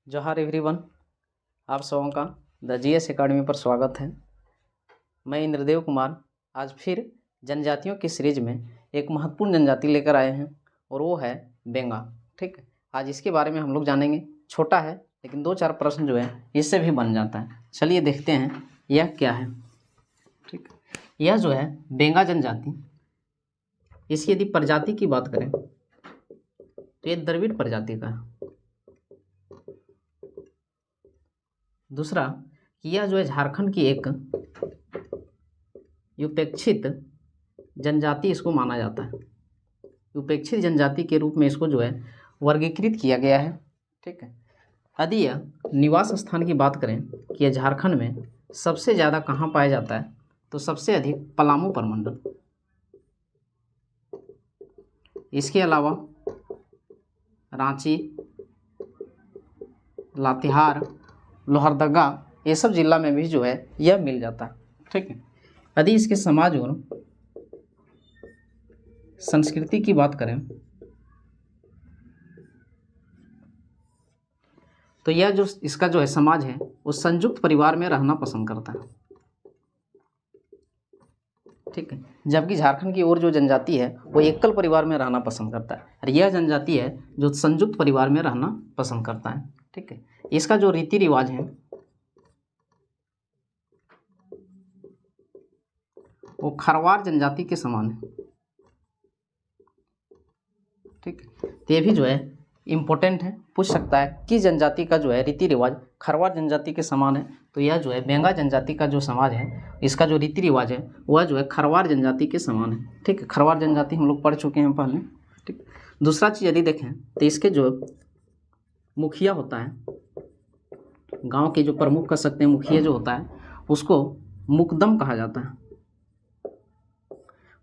जोहार एवरीवन, आप सबों का द जीएस एकेडमी पर स्वागत है। मैं इंद्रदेव कुमार आज फिर जनजातियों की सीरीज में एक महत्वपूर्ण जनजाति लेकर आए हैं और वो है बेंगा। ठीक है, आज इसके बारे में हम लोग जानेंगे। छोटा है लेकिन 2-4 प्रश्न जो है इससे भी बन जाता है। चलिए देखते हैं यह क्या है। ठीक, यह जो है बेंगा जनजाति, इसकी यदि प्रजाति की बात करें तो ये द्रविड़ प्रजाति का है। दूसरा, यह जो है झारखंड की एक उपेक्षित जनजाति इसको माना जाता है। उपेक्षित जनजाति के रूप में इसको जो है वर्गीकृत किया गया है। ठीक है, यदि यह निवास स्थान की बात करें कि यह झारखंड में सबसे ज़्यादा कहाँ पाया जाता है तो सबसे अधिक पलामू प्रमंडल। इसके अलावा रांची, लातेहार, लोहरदगा ये सब जिला में भी जो है यह मिल जाता है। ठीक है, यदि इसके समाज और संस्कृति की बात करें तो यह जो इसका जो है समाज है वो संयुक्त परिवार में रहना पसंद करता है। ठीक है, जबकि झारखंड की और जो जनजाति है वो एकल परिवार में रहना पसंद करता है और यह जनजाति है जो संयुक्त परिवार में रहना पसंद करता है। ठीक है, इसका जो रीति रिवाज है वो खरवार जनजाति के समान है। ठीक है, तो ये भी जो है इम्पोर्टेंट है, पूछ सकता है कि जनजाति का जो है रीति रिवाज खरवार जनजाति के समान है। तो यह जो है बेंगा जनजाति का जो समाज है इसका जो रीति रिवाज है वह जो है खरवार जनजाति के समान है। ठीक है, खरवार जनजाति हम लोग पढ़ चुके हैं पहले। ठीक, दूसरा चीज़ यदि देखें तो इसके जो मुखिया होता है, गांव के जो प्रमुख कर सकते हैं मुखिया जो होता है उसको मुकदम कहा जाता है।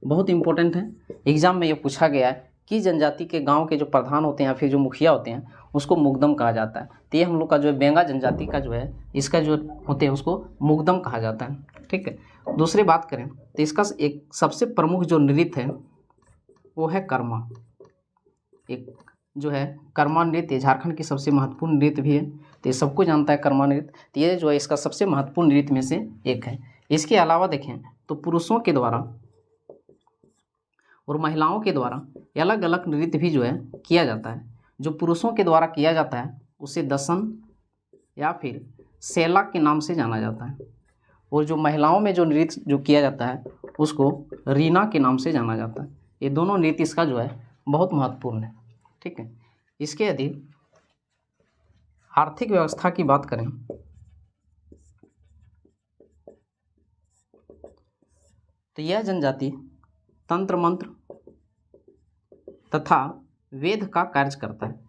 बहुत इंपॉर्टेंट है, एग्जाम में ये पूछा गया है कि जनजाति के गांव के जो प्रधान होते हैं या फिर जो मुखिया होते हैं उसको मुकदम कहा जाता है। तो ये हम लोग का जो है बेंगा जनजाति का जो है इसका जो होते हैं उसको मुकदम कहा जाता है। ठीक है, दूसरी बात करें तो इसका एक सबसे प्रमुख जो नृत्य है वो है कर्मा। एक जो है कर्मा नृत्य झारखंड की सबसे महत्वपूर्ण नृत्य भी है, तो ये सबको जानता है कर्मा नृत्य। तो ये जो है इसका सबसे महत्वपूर्ण नृत्य में से एक है। इसके अलावा देखें तो पुरुषों के द्वारा और महिलाओं के द्वारा अलग अलग नृत्य भी जो है किया जाता है। जो पुरुषों के द्वारा किया जाता है उसे दसन या फिर सेला के नाम से जाना जाता है और जो महिलाओं में जो नृत्य जो किया जाता है उसको रीना के नाम से जाना जाता है। ये दोनों नृत्य इसका जो है बहुत महत्वपूर्ण है। ठीक है, इसके यदि आर्थिक व्यवस्था की बात करें तो यह जनजाति तंत्र मंत्र तथा वेद का कार्य करता है।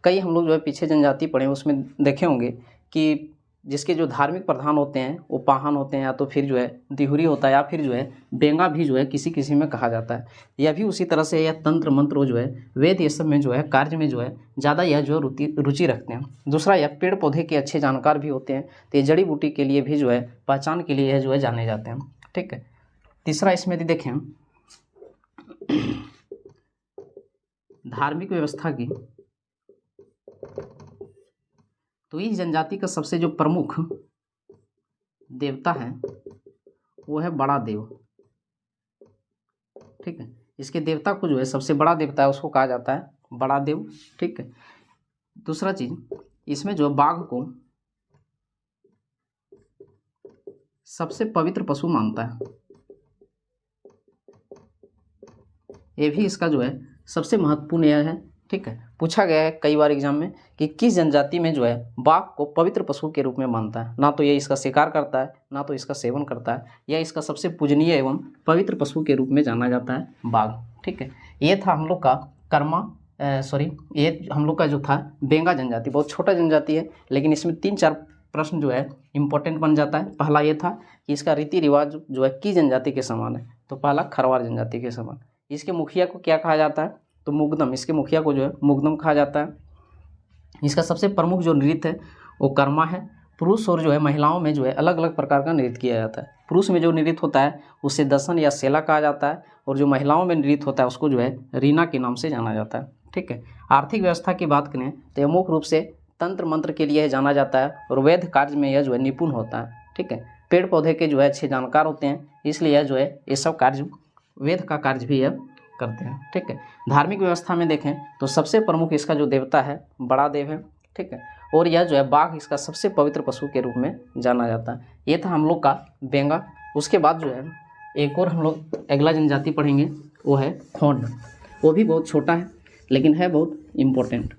कई हम लोग जो है पीछे जनजाति पढ़े उसमें देखे होंगे कि जिसके जो धार्मिक प्रधान होते हैं वो पाहन होते हैं या तो फिर जो है दिहुरी होता है या फिर जो है बेंगा भी जो है किसी किसी में कहा जाता है। यह भी उसी तरह से यह तंत्र मंत्र जो है वेद ये सब में जो है कार्य में जो है ज़्यादा यह जो है रुचि रखते हैं। दूसरा, यह पेड़ पौधे के अच्छे जानकार भी होते हैं, तो ये जड़ी बूटी के लिए भी जो है पहचान के लिए यह जो है जाने जाते हैं। ठीक है, तीसरा इसमें यदि देखें धार्मिक व्यवस्था की तो इस जनजाति का सबसे जो प्रमुख देवता है वो है बड़ा देव। ठीक है, इसके देवता को जो है सबसे बड़ा देवता है उसको कहा जाता है बड़ा देव। ठीक है, दूसरा चीज इसमें जो बाघ को सबसे पवित्र पशु मानता है। ये भी इसका जो है सबसे महत्वपूर्ण यह है। ठीक है, पूछा गया है कई बार एग्जाम में कि किस जनजाति में जो है बाघ को पवित्र पशु के रूप में मानता है। ना तो ये इसका शिकार करता है ना तो इसका सेवन करता है, यह इसका सबसे पूजनीय एवं पवित्र पशु के रूप में जाना जाता है बाघ। ठीक है, ये था हम लोग का ये हम लोग का जो था बेंगा जनजाति। बहुत छोटा जनजाति है लेकिन इसमें 3-4 प्रश्न जो है इंपॉर्टेंट बन जाता है। पहला ये था कि इसका रीति रिवाज जो है किस जनजाति के समान है, तो पहला खरवार जनजाति के समान। इसके मुखिया को क्या कहा जाता है तो मुकदम, इसके मुखिया को जो है मुकदम कहा जाता है। इसका सबसे प्रमुख जो नृत्य है वो कर्मा है। पुरुष और जो है महिलाओं में जो है अलग अलग प्रकार का नृत्य किया जाता है। पुरुष में जो नृत्य होता है उसे दसन या सेला कहा जाता है और जो महिलाओं में नृत्य होता है उसको जो है रीना के नाम से जाना जाता है। ठीक है, आर्थिक व्यवस्था की बात करें तो यह मुख्य रूप से तंत्र मंत्र के लिए जाना जाता है और वैध कार्य में यह जो है निपुण होता है। ठीक है, पेड़ पौधे के जो है अच्छे जानकार होते हैं, इसलिए यह जो है ये सब कार्य वेद का कार्य भी यह करते हैं। ठीक है, धार्मिक व्यवस्था में देखें तो सबसे प्रमुख इसका जो देवता है बड़ा देव है। ठीक है, और यह जो है बाघ इसका सबसे पवित्र पशु के रूप में जाना जाता है। ये था हम लोग का बेंगा। उसके बाद जो है एक और हम लोग अगला जनजाति पढ़ेंगे, वो है खोंड। वो भी बहुत छोटा है लेकिन है बहुत इम्पोर्टेंट।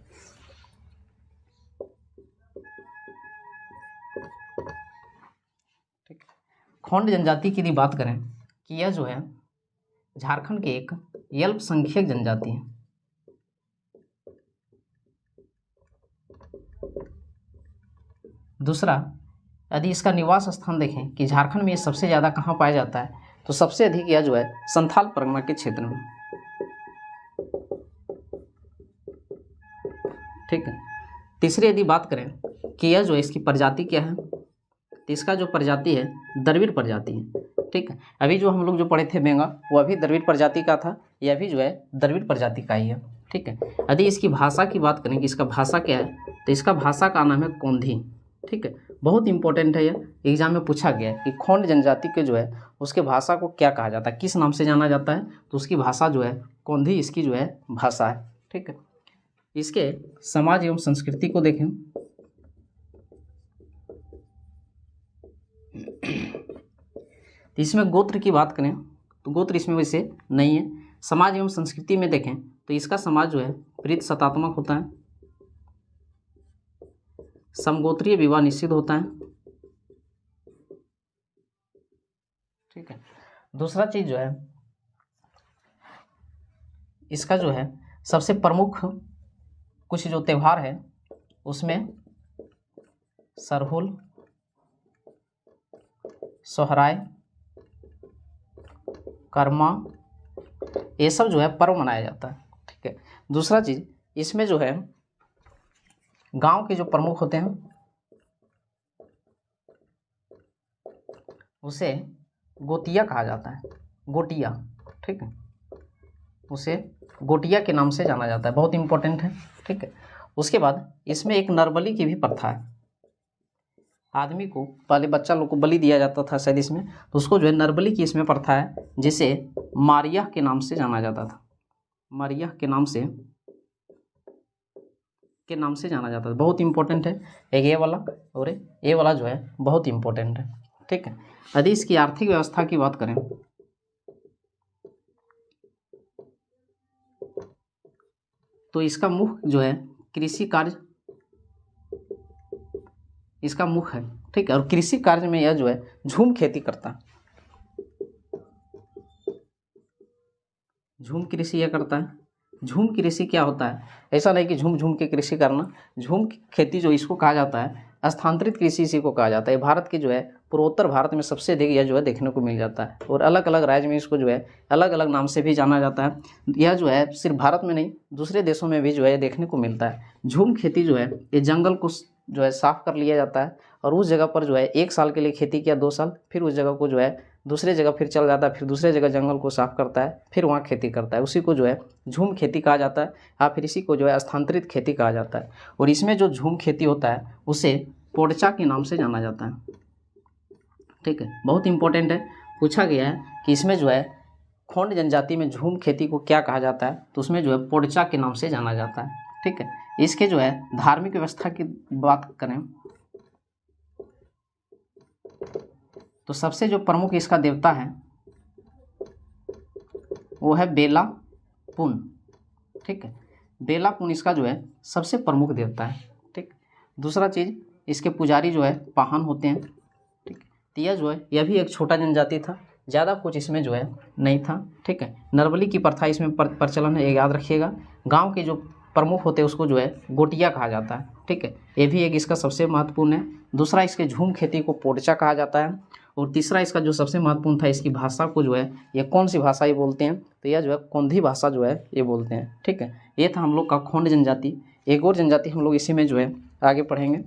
ठीक, खोंड जनजाति की यदि बात करें कि यह जो है झारखंड के एक अल्पसंख्यक जनजाति है। दूसरा, यदि इसका निवास स्थान देखें कि झारखंड में ये सबसे ज़्यादा कहाँ पाया जाता है, तो सबसे अधिक यह जो है संथाल परगना के क्षेत्र में। ठीक है, तीसरी यदि बात करें कि यह जो है इसकी प्रजाति क्या है, तो इसका जो प्रजाति है द्रविड़ प्रजाति है। ठीक है, अभी जो हम लोग जो पढ़े थे बेंगा वो अभी द्रविड़ प्रजाति का था, यह भी जो है द्रविड़ प्रजाति का ही है। ठीक है, यदि इसकी भाषा की बात करें कि इसका भाषा क्या है, तो इसका भाषा का नाम है कोंधी। ठीक है, बहुत इंपॉर्टेंट है, यह एग्जाम में पूछा गया है कि खोंड जनजाति के जो है उसके भाषा को क्या कहा जाता है, किस नाम से जाना जाता है, तो उसकी भाषा जो है कोंधी इसकी जो है भाषा है। ठीक है, इसके समाज एवं संस्कृति को देखें तो इसमें गोत्र की बात करें तो गोत्र इसमें वैसे नहीं है। समाज एवं संस्कृति में देखें तो इसका समाज जो है प्रीत सतात्मक होता है, समगोत्रीय विवाह निषिद्ध होता है। ठीक है, दूसरा चीज जो है इसका जो है सबसे प्रमुख कुछ जो त्यौहार है उसमें सरहुल, सोहराय, कर्मा, ये सब जो है पर्व मनाया जाता है। ठीक है, दूसरा चीज इसमें जो है गांव के जो प्रमुख होते हैं उसे गोतिया कहा जाता है, गोटिया। ठीक है, उसे गोटिया के नाम से जाना जाता है, बहुत इंपॉर्टेंट है। ठीक है, उसके बाद इसमें एक नरबली की भी प्रथा है। आदमी को पहले बच्चा लोग को बलि दिया जाता था शायद इसमें, तो उसको जो है नरबली की इसमें प्रथा है, जिसे मारिया के नाम से जाना जाता था। मारिया के नाम से जाना जाता था, बहुत इंपॉर्टेंट है। एक ये वाला और ये वाला जो है बहुत इंपॉर्टेंट है। ठीक है, यदि इसकी आर्थिक व्यवस्था की बात करें तो इसका मुख्य जो है कृषि कार्य इसका मुख्य है। ठीक है, और कृषि कार्य में यह जो है झूम खेती करता है, झूम कृषि यह करता है। झूम कृषि क्या होता है, ऐसा नहीं कि झूम झूम के कृषि करना, झूम खेती जो इसको कहा जाता है स्थानांतरित कृषि इसी को कहा जाता है। भारत के जो है पूर्वोत्तर भारत में सबसे अधिक यह जो है देखने को मिल जाता है, और अलग अलग राज्य में इसको जो है अलग अलग नाम से भी जाना जाता है। यह जो है सिर्फ भारत में नहीं दूसरे देशों में भी जो है देखने को मिलता है। झूम खेती जो है ये जंगल को जो है साफ कर लिया जाता है, और उस जगह पर जो है 1 साल के लिए खेती किया, 2 साल, फिर उस जगह को जो है दूसरे जगह फिर चल जाता है, फिर दूसरे जगह जंगल को साफ करता है, फिर वहाँ खेती करता है, उसी को जो है झूम खेती कहा जाता है, या फिर इसी को जो है स्थानांतरित खेती कहा जाता है। और इसमें जो झूम खेती होता है उसे पोड़चा के नाम से जाना जाता है। ठीक है, बहुत इंपॉर्टेंट है, पूछा गया है कि इसमें जो है खोंड जनजाति में झूम खेती को क्या कहा जाता है, तो उसमें जो है पोड़चा के नाम से जाना जाता है। ठीक है, इसके जो है धार्मिक व्यवस्था की बात करें तो सबसे जो प्रमुख इसका देवता है वो है बेला पुन। ठीक है, बेला पुन इसका जो है सबसे प्रमुख देवता है। ठीक, दूसरा चीज़ इसके पुजारी जो है पाहन होते हैं। ठीक, तो यह जो है यह भी एक छोटा जनजाति था, ज़्यादा कुछ इसमें जो है नहीं था। ठीक है, नरबली की प्रथा इसमें प्रचलन है, ये याद रखिएगा। गांव के जो प्रमुख होते हैं उसको जो है गोटिया कहा जाता है। ठीक है, ये भी एक इसका सबसे महत्वपूर्ण है। दूसरा इसके झूम खेती को पोड़चा कहा जाता है, और तीसरा इसका जो सबसे महत्वपूर्ण था इसकी भाषा को जो है ये कौन सी भाषा ये बोलते हैं, तो यह जो है कोंधी भाषा जो है ये बोलते हैं। ठीक है, ये था हम लोग का खोंड जनजाति। एक और जनजाति हम लोग इसी में जो है आगे पढ़ेंगे।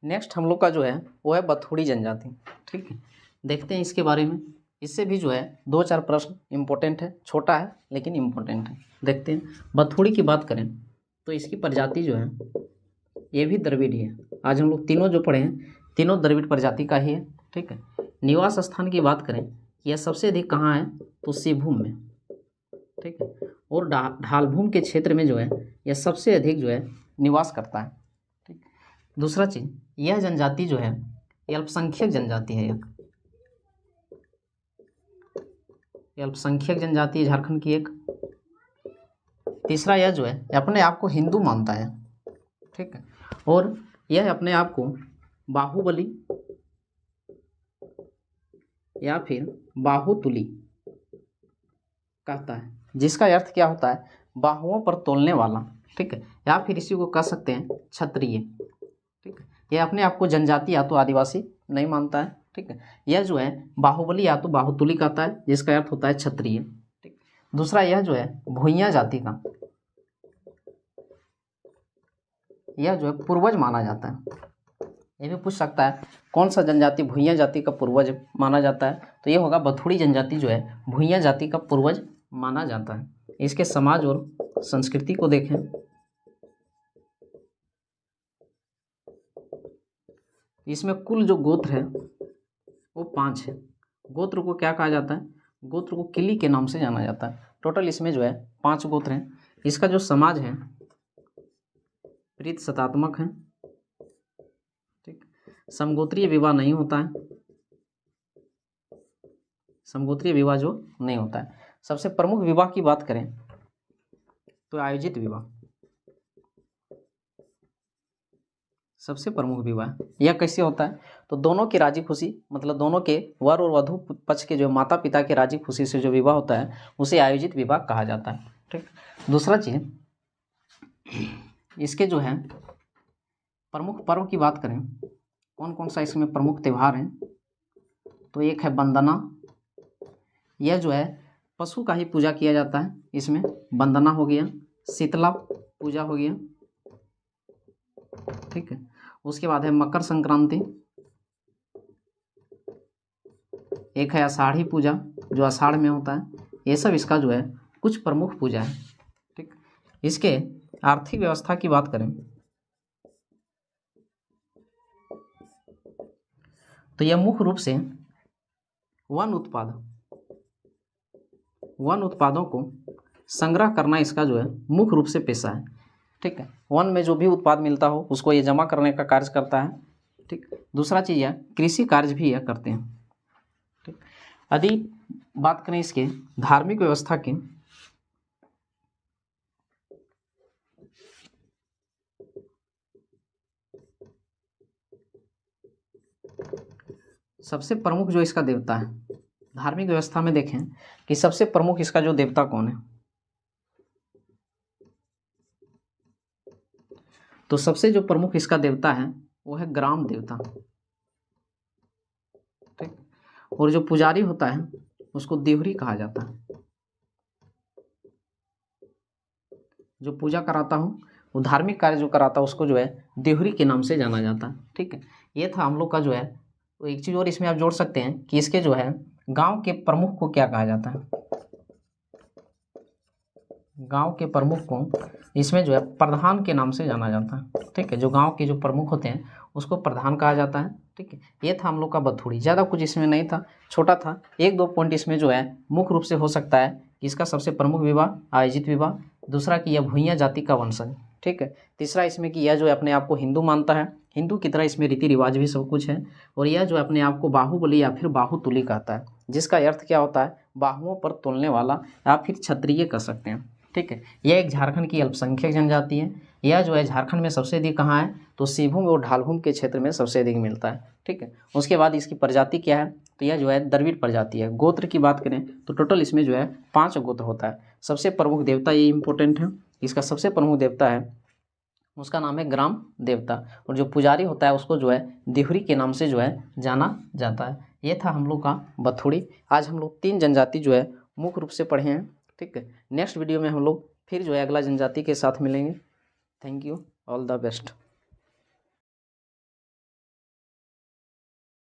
नेक्स्ट हम लोग का जो है वो है बथुड़ी जनजाति। ठीक है, देखते हैं इसके बारे में। इससे भी जो है 2-4 प्रश्न इम्पोर्टेंट है, छोटा है लेकिन इम्पोर्टेंट है। देखते हैं। बथुड़ी की बात करें तो इसकी प्रजाति जो है ये भी द्रविड़ ही है। आज हम लोग तीनों जो पढ़े हैं तीनों द्रविड़ प्रजाति का ही है, ठीक है। निवास स्थान की बात करें, यह सबसे अधिक कहाँ है, तो शिवभूमि में, ठीक है। और ढालभूमि के क्षेत्र में जो है यह सबसे अधिक जो है निवास करता है, ठीक। दूसरा चीज, यह जनजाति जो है ये अल्पसंख्यक जनजाति है। ये अल्पसंख्यक जनजाति है झारखंड की एक। तीसरा, यह जो है अपने आप को हिंदू मानता है, ठीक है। और यह अपने आप को बाहुबली या फिर बाहुतुली कहता है, जिसका अर्थ क्या होता है, बाहुओं पर तोलने वाला, ठीक है। या फिर इसी को कह सकते हैं क्षत्रिय, ठीक है। यह अपने आप को जनजाति या तो आदिवासी नहीं मानता है, ठीक है। यह जो है बाहुबली या तो बाहुतुली कहता है, जिसका अर्थ होता है क्षत्रिय, ठीक। दूसरा, यह जो है भुइयां जाति का, यह जो है पूर्वज माना जाता है। ये भी पूछ सकता है कौन सा जनजाति भुइयां जाति का पूर्वज माना जाता है, तो ये होगा बथुड़ी जनजाति जो है भुइयां जाति का पूर्वज माना जाता है। इसके समाज और संस्कृति को देखें, इसमें कुल जो गोत्र है वो 5 है। गोत्र को क्या कहा जाता है, गोत्र को किली के नाम से जाना जाता है। टोटल इसमें जो है 5 गोत्र हैं। इसका जो समाज है प्रीत शतात्मक है, ठीक। समगोत्रीय विवाह नहीं होता है, समगोत्रीय विवाह जो नहीं होता है। सबसे प्रमुख विवाह की बात करें तो आयोजित विवाह सबसे प्रमुख विवाह। यह कैसे होता है, तो दोनों की राजी खुशी, मतलब दोनों के वर और वधू पक्ष के जो माता पिता के राजी खुशी से जो विवाह होता है उसे आयोजित विवाह कहा जाता है, ठीक। दूसरा चीज, इसके जो है प्रमुख पर्व की बात करें, कौन कौन सा इसमें प्रमुख त्यौहार है, तो एक है वंदना। यह जो है पशु का ही पूजा किया जाता है, इसमें वंदना हो गया। शीतला पूजा हो गया, ठीक है। उसके बाद है मकर संक्रांति, एक है आषाढ़ी पूजा जो आषाढ़ में होता है। ये सब इसका जो है कुछ प्रमुख पूजा है, ठीक। इसके आर्थिक व्यवस्था की बात करें तो यह मुख्य रूप से वन उत्पादों को संग्रह करना इसका जो है मुख्य रूप से पेशा है, ठीक है। वन में जो भी उत्पाद मिलता हो उसको ये जमा करने का कार्य करता है, ठीक। दूसरा चीज़ है कृषि कार्य भी यह करते हैं, ठीक। यदि बात करें इसके धार्मिक व्यवस्था की, सबसे प्रमुख जो इसका देवता है धार्मिक व्यवस्था में देखें कि सबसे प्रमुख इसका जो देवता कौन है, तो सबसे जो प्रमुख इसका देवता है वो है ग्राम देवता, ठीक। और जो पुजारी होता है उसको देवरी कहा जाता है। जो पूजा कराता हो, वो धार्मिक कार्य जो कराता है उसको जो है देवरी के नाम से जाना जाता है, ठीक है। ये था हम लोग का जो है। तो एक चीज़ और इसमें आप जोड़ सकते हैं कि इसके जो है गांव के प्रमुख को क्या कहा जाता है, गांव के प्रमुख को इसमें जो है प्रधान के नाम से जाना जाता है, ठीक है। जो गांव के जो प्रमुख होते हैं उसको प्रधान कहा जाता है, ठीक है। ये था हम लोग का बथुड़ी। ज़्यादा कुछ इसमें नहीं था, छोटा था। 1-2 पॉइंट इसमें जो है मुख्य रूप से हो सकता है कि इसका सबसे प्रमुख विवाह आयोजित विवाह, दूसरा कि यह भुइयां जाति का वंशज, ठीक है। तीसरा इसमें कि यह जो है अपने आप को हिंदू मानता है, हिंदू की तरह इसमें रीति रिवाज भी सब कुछ है। और यह जो अपने आप को बाहुबली या फिर बाहुतुली कहता है, जिसका अर्थ क्या होता है, बाहुओं पर तोलने वाला या फिर क्षत्रिय कह सकते हैं, ठीक है। यह एक झारखंड की अल्पसंख्यक जनजाति है। यह जो है झारखंड में सबसे अधिक कहाँ है, तो शिवभूमि और ढालभूमि के क्षेत्र में सबसे अधिक मिलता है, ठीक है। उसके बाद इसकी प्रजाति क्या है, तो यह जो है द्रविड़ प्रजाति है। गोत्र की बात करें तो टोटल इसमें जो है 5 गोत्र होता है। सबसे प्रमुख देवता ये इंपॉर्टेंट है, इसका सबसे प्रमुख देवता है उसका नाम है ग्राम देवता। और जो पुजारी होता है उसको जो है देवरी के नाम से जो है जाना जाता है। ये था हम लोग का बथुड़ी। आज हम लोग 3 जनजाति जो है मुख्य रूप से पढ़े हैं, ठीक है। नेक्स्ट वीडियो में हम लोग फिर जो है अगला जनजाति के साथ मिलेंगे। Thank you, all the best.